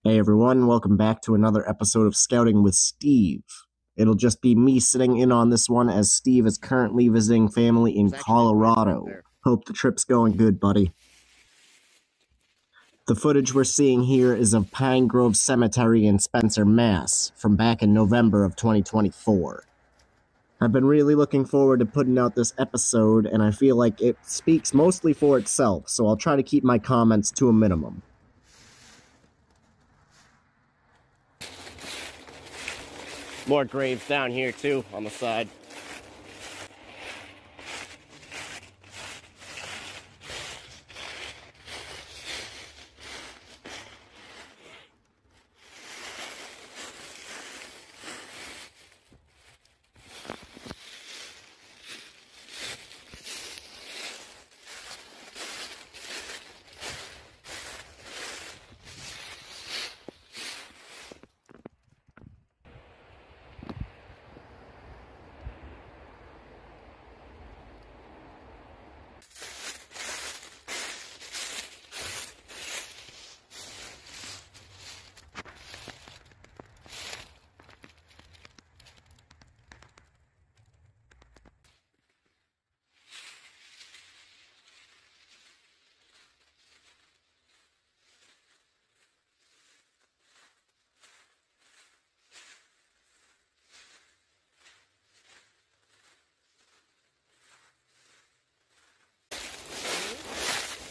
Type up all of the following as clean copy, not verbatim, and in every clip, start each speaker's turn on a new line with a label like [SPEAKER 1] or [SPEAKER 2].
[SPEAKER 1] Hey everyone, welcome back to another episode of Scouting with Steve. It'll just be me sitting in on this one as Steve is currently visiting family in Colorado. Hope the trip's going good, buddy. The footage we're seeing here is of Pine Grove Cemetery in Spencer, Mass. from back in November of 2024. I've been really looking forward to putting out this episode, and I feel like it speaks mostly for itself, so I'll try to keep my comments to a minimum.
[SPEAKER 2] More graves down here too, on the side.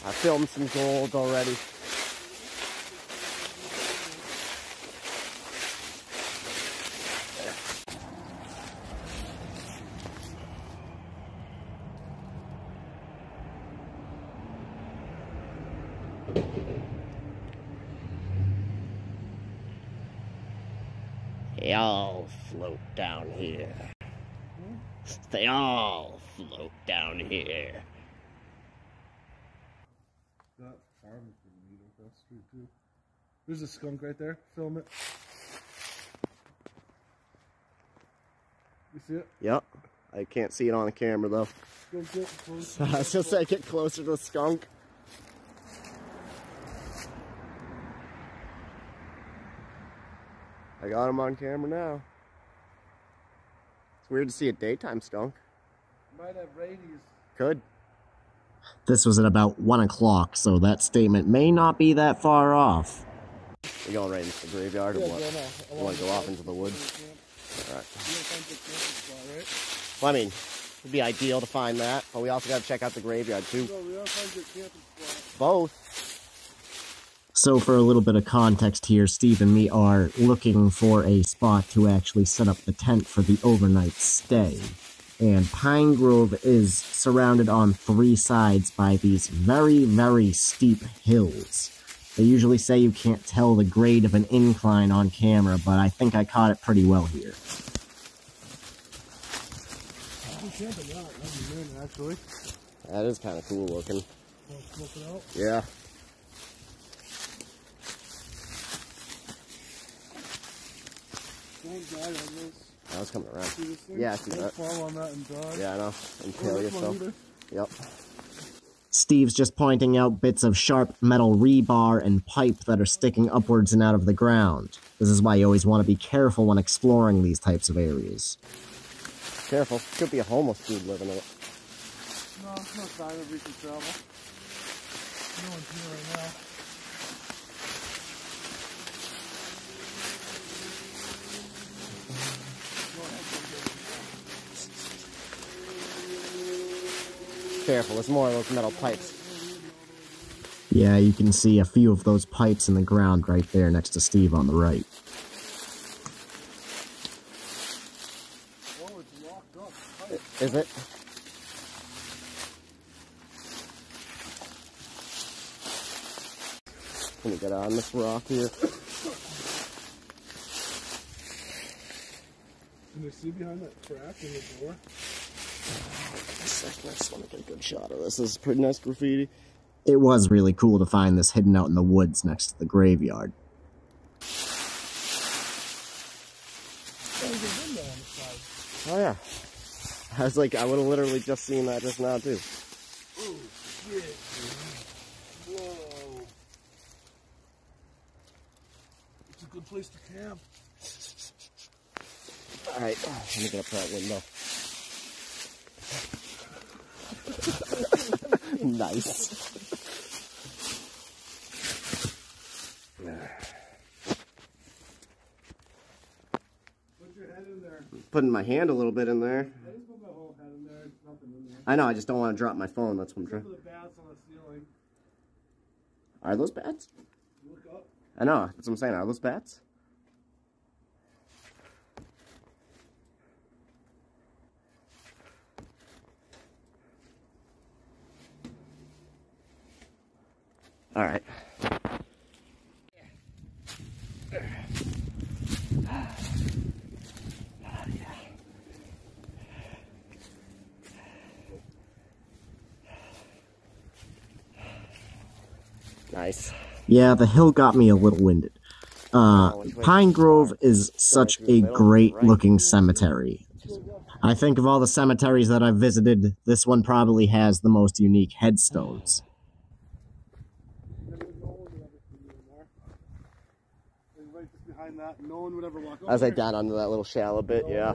[SPEAKER 2] I filmed some gold already. They all float down here. They all float down here.
[SPEAKER 3] That farm is pretty neat across the street too. There's a skunk right there. Film it. You see it?
[SPEAKER 2] Yep. I can't see it on the camera though.
[SPEAKER 3] Skunk, get close.
[SPEAKER 2] I was just saying, get closer to the skunk. I got him on camera now. It's weird to see a daytime skunk.
[SPEAKER 3] Might have rabies.
[SPEAKER 2] Could.
[SPEAKER 1] This was at about 1 o'clock, so that statement may not be that far off.
[SPEAKER 2] We going right into the graveyard or
[SPEAKER 3] Yeah,
[SPEAKER 2] what?
[SPEAKER 3] go now.
[SPEAKER 2] You want to go off into the woods? Alright.
[SPEAKER 3] You don't find the camping spot, right?
[SPEAKER 2] Well, I mean, it'd be ideal to find that, but we also got to check out the graveyard too.
[SPEAKER 3] No, we don't find your camping spot.
[SPEAKER 2] Both.
[SPEAKER 1] So for a little bit of context here, Steve and me are looking for a spot to actually set up the tent for the overnight stay. And Pine Grove is surrounded on 3 sides by these very, very steep hills. They usually say you can't tell the grade of an incline on camera, but I think I caught it pretty well here.
[SPEAKER 3] We camping out. I'm in, actually.
[SPEAKER 2] That is kind of cool looking.
[SPEAKER 3] Want to smoke it out?
[SPEAKER 2] Yeah.
[SPEAKER 3] Don't die on this.
[SPEAKER 2] I was coming around.
[SPEAKER 3] See this thing?
[SPEAKER 2] Yeah, I see
[SPEAKER 3] Don't
[SPEAKER 2] that.
[SPEAKER 3] fall on that and die.
[SPEAKER 2] Yeah, I know. Impale
[SPEAKER 3] this one
[SPEAKER 2] yourself.
[SPEAKER 3] either?
[SPEAKER 2] Yep.
[SPEAKER 1] Steve's just pointing out bits of sharp metal rebar and pipe that are sticking upwards and out of the ground. This is why you always want to be careful when exploring these types of areas.
[SPEAKER 2] Careful. Could be a homeless dude living in it.
[SPEAKER 3] No, it's not time if we can travel. No one's here right now.
[SPEAKER 2] Careful. There's more of those metal pipes.
[SPEAKER 1] Yeah, you can see a few of those pipes in the ground right there next to Steve on the right.
[SPEAKER 3] Oh, it's locked up. Tight.
[SPEAKER 2] Is it? Let me get on this rock here.
[SPEAKER 3] Can you see behind that crack in the door?
[SPEAKER 2] A second, I just want to get a good shot of this. This is pretty nice graffiti.
[SPEAKER 1] It was really cool to find this hidden out in the woods next to the graveyard.
[SPEAKER 3] There's a window on the side.
[SPEAKER 2] Oh yeah. I was like, I would have literally just seen that just now too.
[SPEAKER 3] Oh, shit. Whoa. Good place to camp.
[SPEAKER 2] Alright, let me get up that window. Nice.
[SPEAKER 3] Put your head in there.
[SPEAKER 2] Putting my hand a little bit in there.
[SPEAKER 3] I just put my whole head in there. It's nothing in there.
[SPEAKER 2] I know, I just don't want to drop my phone. That's what I'm trying.
[SPEAKER 3] Look at the bats on the ceiling.
[SPEAKER 2] Are those bats?
[SPEAKER 3] Look up.
[SPEAKER 2] I know, that's what I'm saying. Are those bats? All right. Nice.
[SPEAKER 1] Yeah, the hill got me a little winded. Pine Grove is such a great looking cemetery. I think of all the cemeteries that I've visited, this one probably has the most unique headstones.
[SPEAKER 3] Right just behind that, no one would ever walk over.
[SPEAKER 2] I was like down under that little shallow bit, yeah.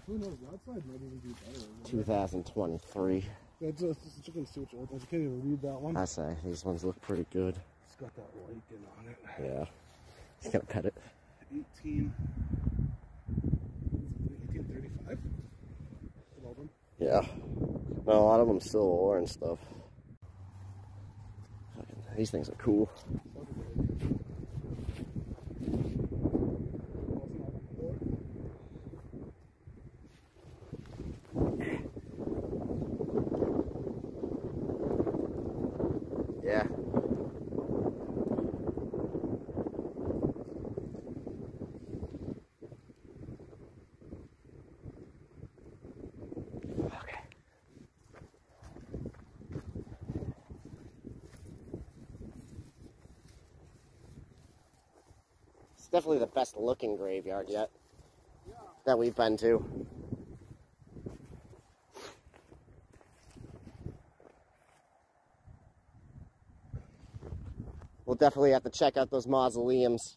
[SPEAKER 3] Who knows? That side might even be better.
[SPEAKER 2] 2023.
[SPEAKER 3] That's just the chicken suit. I can't even read that one.
[SPEAKER 2] I say, these ones look pretty good.
[SPEAKER 3] It's got that lichen on it.
[SPEAKER 2] Yeah. Just gonna pet it.
[SPEAKER 3] 1835? All of them?
[SPEAKER 2] Yeah. Well, a lot of them still ore and stuff. These things are cool. Yeah. Okay. It's definitely the best looking graveyard yet that we've been to. We'll definitely have to check out those mausoleums.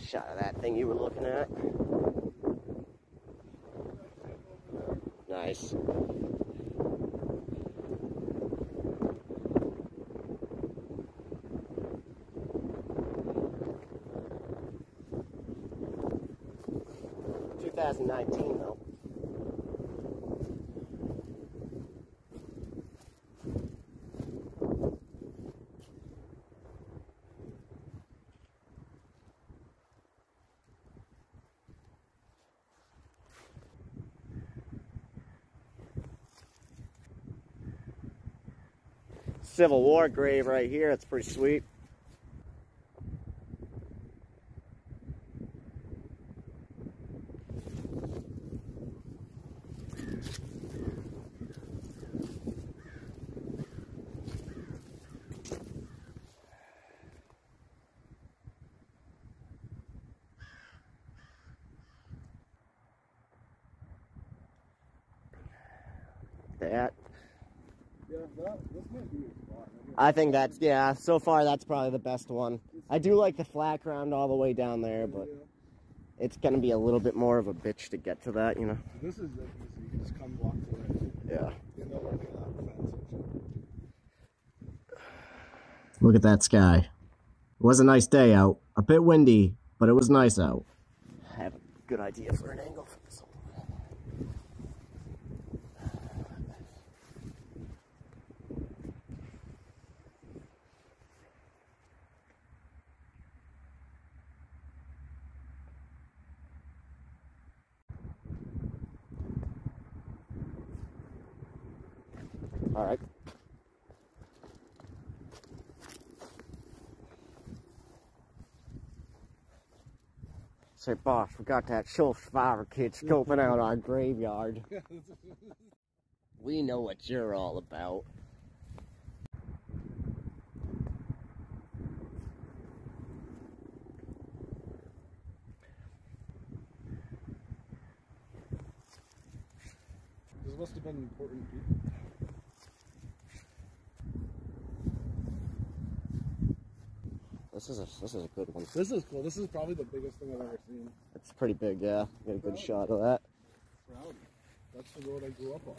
[SPEAKER 2] Shot of that thing you were looking at. Nice. $2019 though. Civil War grave right here. It's pretty sweet. That.
[SPEAKER 3] Yeah, this might be a spot.
[SPEAKER 2] I think that's, yeah, so far that's probably the best one. I do like the flat ground all the way down there, but it's going to be a little bit more of a bitch to get to that, you know.
[SPEAKER 3] This is it. You can just come walk away.
[SPEAKER 2] Yeah.
[SPEAKER 3] You know where they are, fence and shit.
[SPEAKER 1] Look at that sky. was a nice day out. A bit windy, but it was nice out.
[SPEAKER 2] I have a good idea for an angle for this one. All right. Say, boss, we got that Schultz-Fiver kid scoping out our graveyard. We know what you're all about.
[SPEAKER 3] This must have been important people.
[SPEAKER 2] This is a good one.
[SPEAKER 3] This is cool. This is probably the biggest thing I've ever seen.
[SPEAKER 2] It's pretty big, yeah. Get a good shot of that.
[SPEAKER 3] Rowdy. That's the road I grew up on.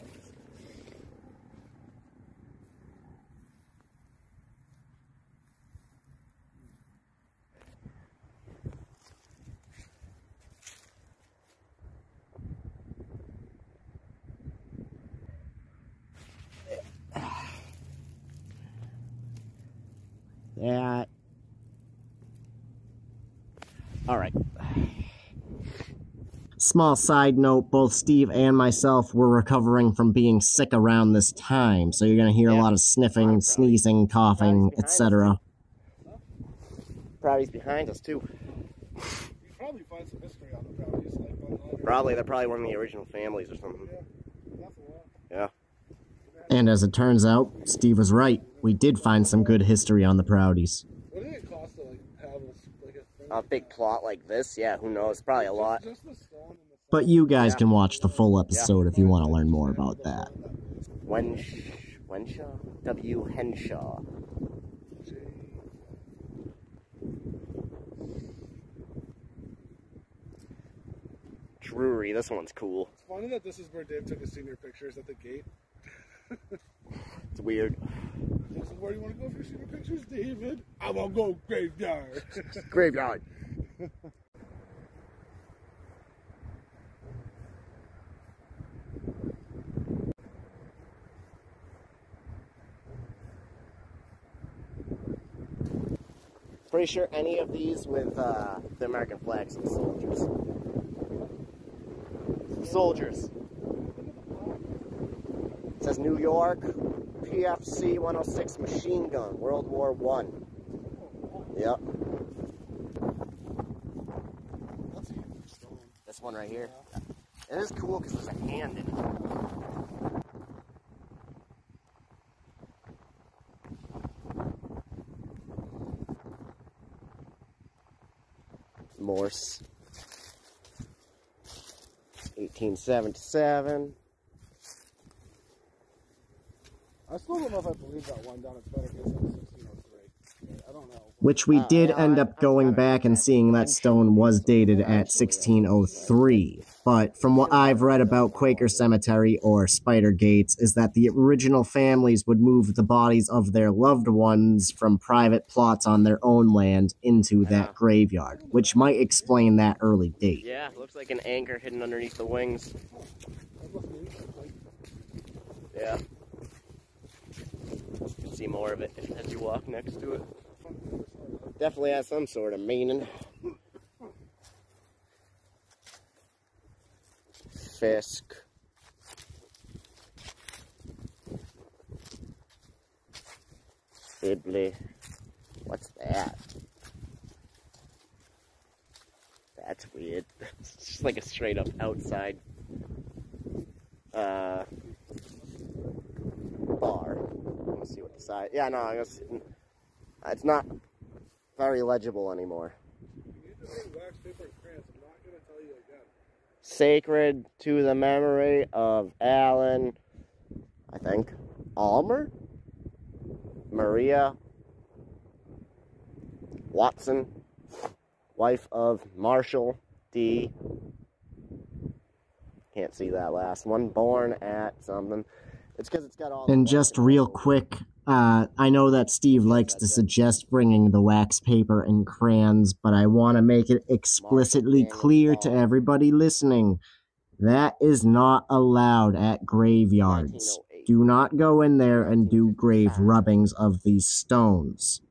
[SPEAKER 2] Yeah. All right.
[SPEAKER 1] Small side note, both Steve and myself were recovering from being sick around this time, so you're going to hear a lot of sniffing, sneezing, coughing, etc.
[SPEAKER 2] Proudy's behind us, too.
[SPEAKER 3] You probably find some history on the Proudies. Like,
[SPEAKER 2] Probably. They're probably one of the original families or something. Yeah.
[SPEAKER 1] And as it turns out, Steve was right. We did find some good history on the Proudies.
[SPEAKER 3] What did it cost to like have like a thing?
[SPEAKER 2] A big plot like this? Yeah, who knows? Probably a lot.
[SPEAKER 3] Just the stone and the
[SPEAKER 1] But you guys can watch the full episode if you want to learn more about that.
[SPEAKER 2] Wenshaw? W. Henshaw. Drury, this one's cool.
[SPEAKER 3] It's funny that this is where Dave took his senior pictures at the gate.
[SPEAKER 2] It's weird.
[SPEAKER 3] This is where you want to go for your senior pictures, David? I will go graveyard.
[SPEAKER 2] Graveyard. Pretty sure any of these with the American flags and the soldiers. Soldiers. It says New York, PFC 106 machine gun, World War I. Yep.
[SPEAKER 3] That's a huge stone.
[SPEAKER 2] This one right here. It is cool because there's a hand in it. Morse. 1877.
[SPEAKER 3] I still don't know if I believe that one down at Spider Gates in 1603. I don't know.
[SPEAKER 1] Which we did end up going back and seeing that stone was dated at 1603. But from what I've read about Quaker Cemetery or Spider Gates is that the original families would move the bodies of their loved ones from private plots on their own land into that graveyard, which might explain that early date.
[SPEAKER 2] Yeah, looks like an anchor hidden underneath the wings. Yeah. You can see more of it as you walk next to it. Definitely has some sort of meaning. Fisk. Sibley. What's that? That's weird. It's just like a straight up outside bar. Let's see what the size. Yeah, no, I guess it's not very legible anymore.
[SPEAKER 3] You need to read wax paper and crayons. I'm not going to tell you again.
[SPEAKER 2] Sacred to the memory of Alan, I think, Almer? Maria Watson, wife of Marshall D. Can't see that last one. Born at something. It's because it's got all.
[SPEAKER 1] And just real quick, I know that Steve likes to suggest bringing the wax paper and crayons, but I want to make it explicitly clear to everybody listening. That is not allowed at graveyards. Do not go in there and do grave rubbings of these stones.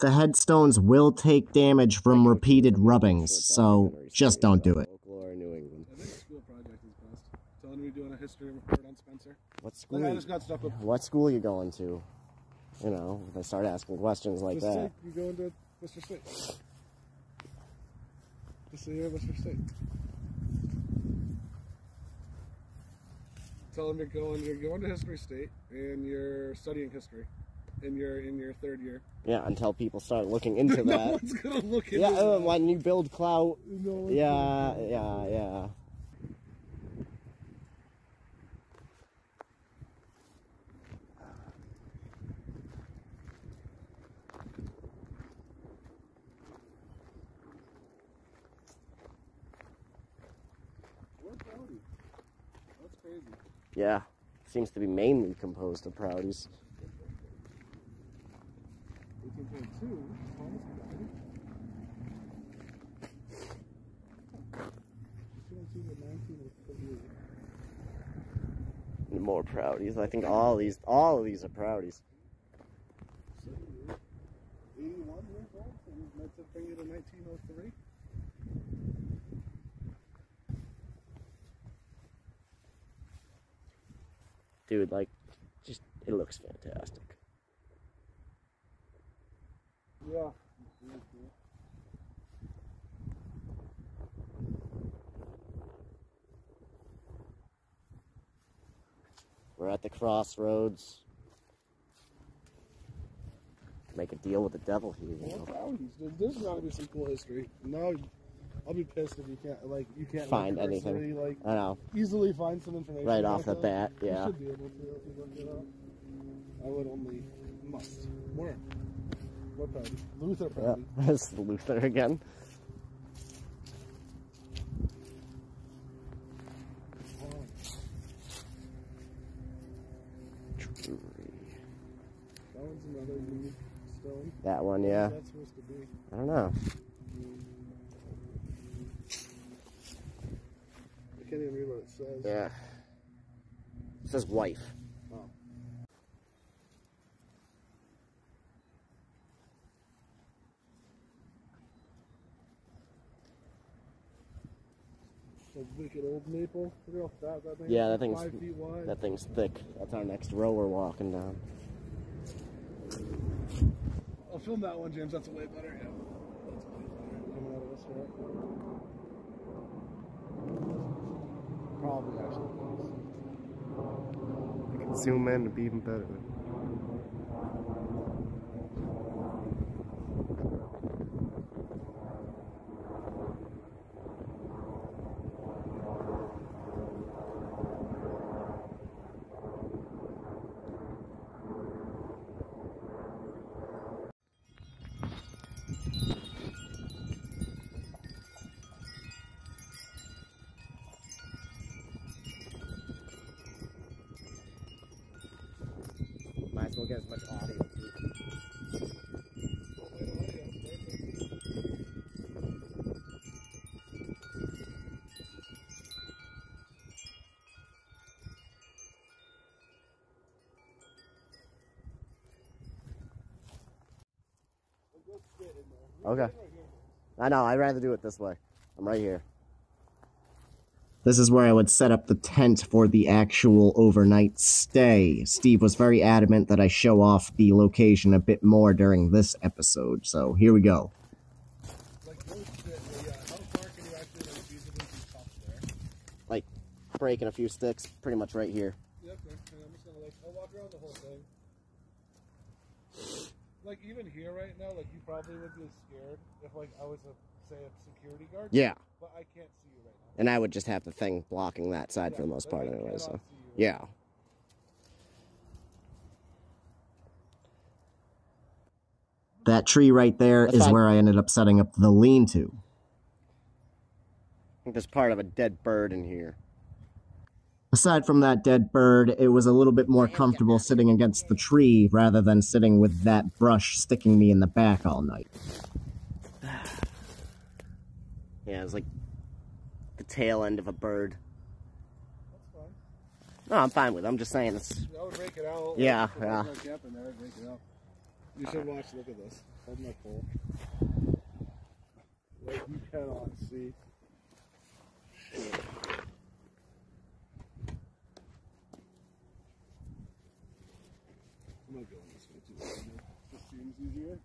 [SPEAKER 1] The headstones will take damage from repeated rubbings, so just don't do it.
[SPEAKER 3] I think school project is best. Telling me doing a history report on Spencer.
[SPEAKER 2] What
[SPEAKER 3] I just got stuff with
[SPEAKER 2] What school you going to? You know, if they start asking questions like
[SPEAKER 3] Mr.
[SPEAKER 2] that.
[SPEAKER 3] You go into Worcester State. Just say you're at Worcester State. Tell them you're going to History State and you're studying history. And you're in your third year.
[SPEAKER 2] Yeah, until people start looking into
[SPEAKER 3] No
[SPEAKER 2] that.
[SPEAKER 3] one's gonna look into
[SPEAKER 2] Yeah,
[SPEAKER 3] that.
[SPEAKER 2] when you build clout.
[SPEAKER 3] No one's
[SPEAKER 2] Yeah,
[SPEAKER 3] gonna-
[SPEAKER 2] yeah.
[SPEAKER 3] What Proudy? That's crazy.
[SPEAKER 2] Yeah. Seems to be mainly composed of Proudies.
[SPEAKER 3] 1822. Thomas Proudy. 1938.
[SPEAKER 2] More Proudies. I think all of these are Proudies.
[SPEAKER 3] 81 years old, and meant to bring you to 1903.
[SPEAKER 2] Dude, like, just, it looks fantastic.
[SPEAKER 3] Yeah.
[SPEAKER 2] We're at the crossroads. Make a deal with the devil here, you
[SPEAKER 3] More
[SPEAKER 2] know.
[SPEAKER 3] Proudies. There's gotta be some cool history. No, I'll be pissed if you can't
[SPEAKER 2] Find
[SPEAKER 3] like,
[SPEAKER 2] anything.
[SPEAKER 3] cursory, like,
[SPEAKER 2] I know.
[SPEAKER 3] easily find some information
[SPEAKER 2] Right
[SPEAKER 3] about
[SPEAKER 2] off the
[SPEAKER 3] that.
[SPEAKER 2] bat, yeah.
[SPEAKER 3] You should be able to if you look it up. I would only must. More Proudy. Luther
[SPEAKER 2] Yeah,
[SPEAKER 3] Proudy.
[SPEAKER 2] that's Luther again.
[SPEAKER 3] That one's another unique stone.
[SPEAKER 2] That one, yeah.
[SPEAKER 3] What's that supposed to be?
[SPEAKER 2] I don't know.
[SPEAKER 3] I can't even read what it says.
[SPEAKER 2] Yeah. It says wife.
[SPEAKER 3] Oh. The wicked old maple. Look how fat that thing
[SPEAKER 2] Yeah,
[SPEAKER 3] is.
[SPEAKER 2] that thing's
[SPEAKER 3] 5 feet wide.
[SPEAKER 2] That thing's thick. That's our next row we're walking down.
[SPEAKER 3] I'll film that one, James. That's way better. Yeah. That's way better. Coming out of this one. Probably actually.
[SPEAKER 2] You can zoom in to be even better. Might as well get as much audio too. Okay. I know, I'd rather do it this way. I'm right here. This is where I would set up the tent for the actual overnight stay. Steve was very adamant that I show off the location a bit more during this episode, so here we go.
[SPEAKER 3] Like, no shit, but yeah, how far can you actually, like, feasibly be tough there?
[SPEAKER 2] Like, breaking a few sticks, pretty much right here.
[SPEAKER 3] Yep, and I'm just gonna, like, I'll walk around the whole thing. Like, even here right now, like, you probably would be scared if, like, I was say, a security guard.
[SPEAKER 2] Yeah.
[SPEAKER 3] But I can't see you right now.
[SPEAKER 2] And I would just have the thing blocking that side for the most part anyway, so. Yeah. That tree right there is where I ended up setting up the lean-to.
[SPEAKER 1] I think there's part of a dead bird in here. Aside from that dead bird, it was a little bit more comfortable sitting against the tree rather than sitting with that brush sticking me in the back all night.
[SPEAKER 2] Yeah, it's like the tail end of a bird.
[SPEAKER 3] That's fine.
[SPEAKER 2] No, I'm fine with it. I'm just saying it's...
[SPEAKER 3] I would rake it out.
[SPEAKER 2] Yeah,
[SPEAKER 3] If I
[SPEAKER 2] yeah.
[SPEAKER 3] was not camping there, I'd rake it out. You should watch, look at this. Hold my pole. Like you cannot see. Shit. I'm not going this way too. This seems easier.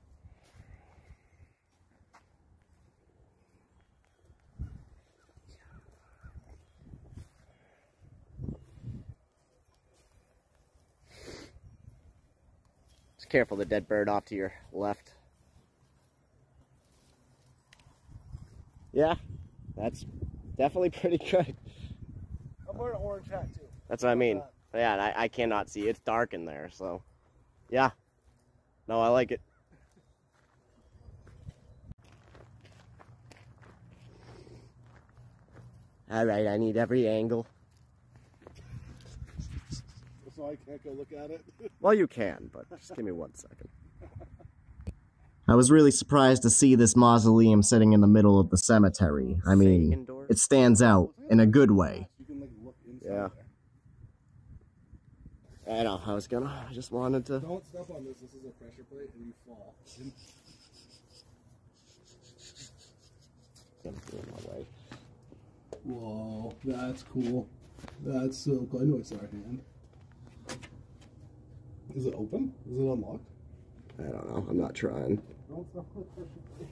[SPEAKER 2] Just careful, the dead bird off to your left. Yeah, that's definitely pretty good.
[SPEAKER 3] I'm wearing an orange hat too.
[SPEAKER 2] That's what I mean. Yeah, I cannot see. It's dark in there, so... Yeah. No, I like it. Alright, I need every angle.
[SPEAKER 3] So I can't go look at it.
[SPEAKER 2] Well, you can, but just give me 1 second.
[SPEAKER 1] I was really surprised to see this mausoleum sitting in the middle of the cemetery. I mean,
[SPEAKER 2] Indoors?
[SPEAKER 1] it stands out in a good way.
[SPEAKER 3] You can like look inside
[SPEAKER 2] Yeah.
[SPEAKER 3] there.
[SPEAKER 2] I know, I just wanted to...
[SPEAKER 3] Don't step on this. This is a pressure plate and you fall.
[SPEAKER 2] In my way.
[SPEAKER 3] Whoa, that's cool. That's so cool. I know it's our hand. Is it open? Is it unlocked?
[SPEAKER 2] I don't know, I'm not trying.
[SPEAKER 3] Don't step on the pressure plate.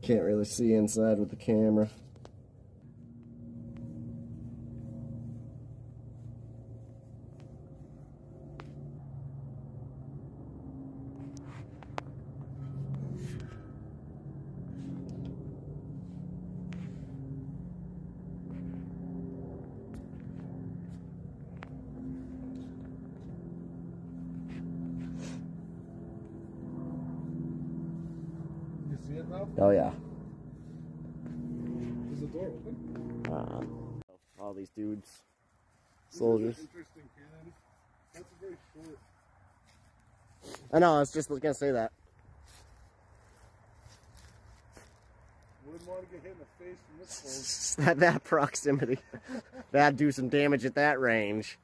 [SPEAKER 2] Can't really see inside with the camera.
[SPEAKER 3] You see it now?
[SPEAKER 2] Oh yeah.
[SPEAKER 3] Is the door open?
[SPEAKER 2] All these dudes. Soldiers.
[SPEAKER 3] Interesting cannon. That's very short.
[SPEAKER 2] I know, I was just gonna say that.
[SPEAKER 3] Wouldn't want to get hit in the face from this close.
[SPEAKER 2] That proximity. That'd do some damage at that range.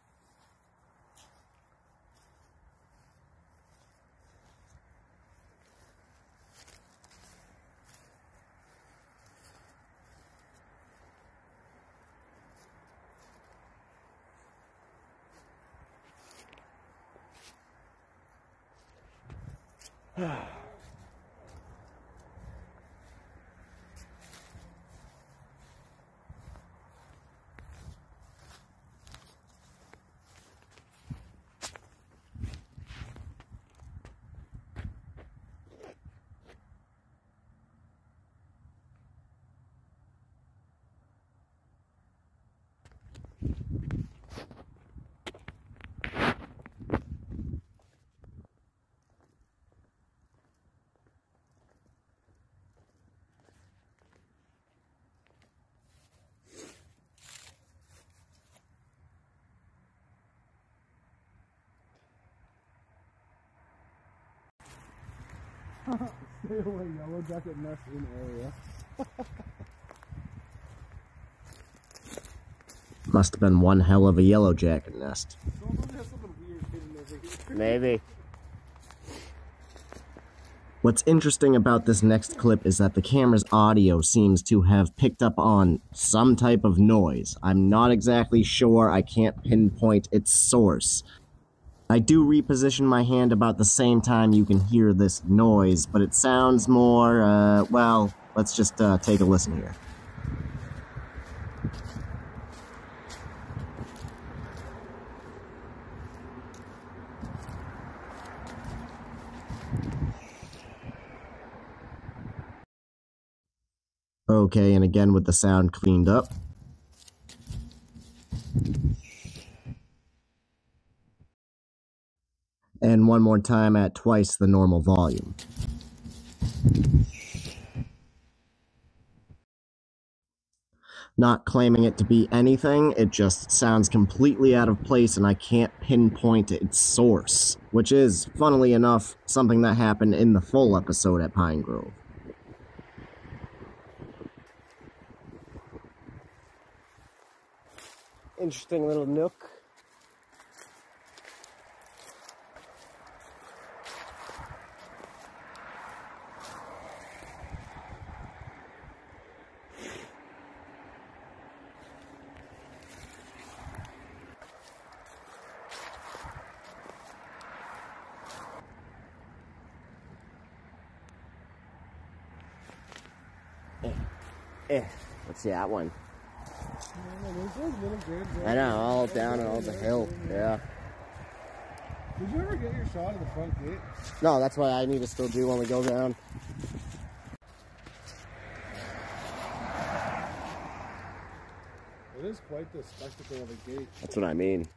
[SPEAKER 3] Stay away, yellow jacket nest in area.
[SPEAKER 1] Must have been one hell of a yellow jacket nest.
[SPEAKER 3] Somebody has something weird hidden over here.
[SPEAKER 2] Maybe.
[SPEAKER 1] What's interesting about this next clip is that the camera's audio seems to have picked up on some type of noise. I'm not exactly sure, I can't pinpoint its source. I do reposition my hand about the same time you can hear this noise, but it sounds more, well, let's just take a listen here. Okay, and again with the sound cleaned up.
[SPEAKER 2] And one more time at twice the normal volume. Not claiming it to be anything, it just sounds completely out of place and I can't pinpoint its source, which is, funnily enough, something that happened in the full episode at Pine Grove. Interesting little nook. Let's see that one. I know, all down and all the hill. Yeah.
[SPEAKER 3] Did you ever get your shot of the front gate?
[SPEAKER 2] No, that's what I need to still do when we go down.
[SPEAKER 3] It is quite the spectacle of a gate.
[SPEAKER 2] That's what I mean.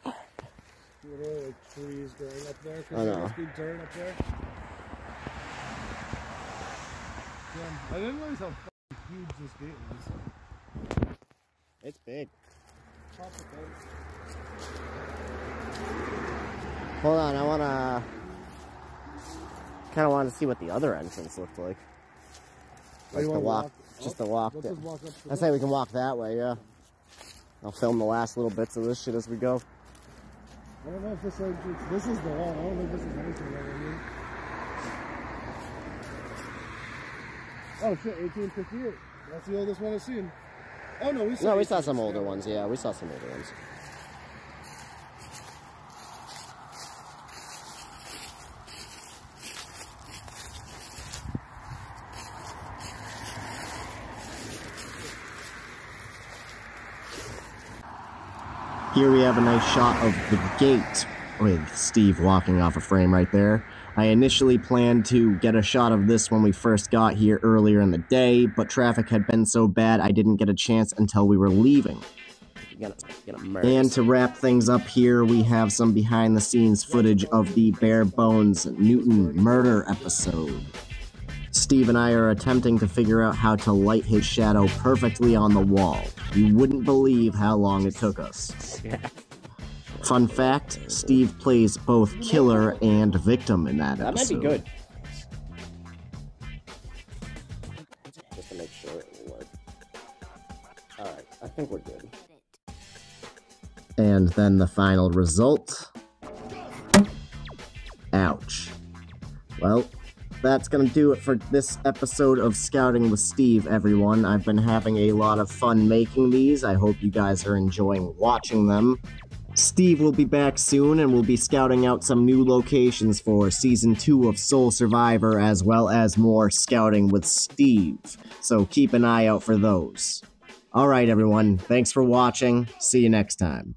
[SPEAKER 3] Little like trees growing up there.
[SPEAKER 2] I know.
[SPEAKER 3] There's big dirt up there. Yeah, I didn't realize how huge this gate was.
[SPEAKER 2] It's big.
[SPEAKER 3] Top of
[SPEAKER 2] Hold on, I kind of want to see what the other entrance looked like.
[SPEAKER 3] Oh, you wanna walk
[SPEAKER 2] just
[SPEAKER 3] up?
[SPEAKER 2] to walk.
[SPEAKER 3] Let's just walk up to
[SPEAKER 2] I say we can walk that way, yeah. I'll film the last little bits of this shit as we go.
[SPEAKER 3] I don't know if this entrance, this is the one. I don't think this is anything over here. Oh shit, 1858. That's the oldest one I've seen. Oh no, we saw
[SPEAKER 2] some older ones, yeah, we saw some older ones. Here we have a nice shot of the gate with Steve walking off a frame right there. I initially planned to get a shot of this when we first got here earlier in the day, but traffic had been so bad I didn't get a chance until we were leaving. And to wrap things up here, we have some behind-the-scenes footage of the Bare Bones Newton murder episode. Steve and I are attempting to figure out how to light his shadow perfectly on the wall. You wouldn't believe how long it took us. Fun fact, Steve plays both killer and victim in that episode.
[SPEAKER 1] That might be good.
[SPEAKER 2] Just to make sure it will work. Alright, I think we're good. And then the final result. Ouch. Well, that's gonna do it for this episode of Scouting with Steve, everyone. I've been having a lot of fun making these. I hope you guys are enjoying watching them. Steve will be back soon, and we'll be scouting out some new locations for Season 2 of Soul Survivor, as well as more Scouting with Steve. So keep an eye out for those. Alright everyone, thanks for watching. See you next time.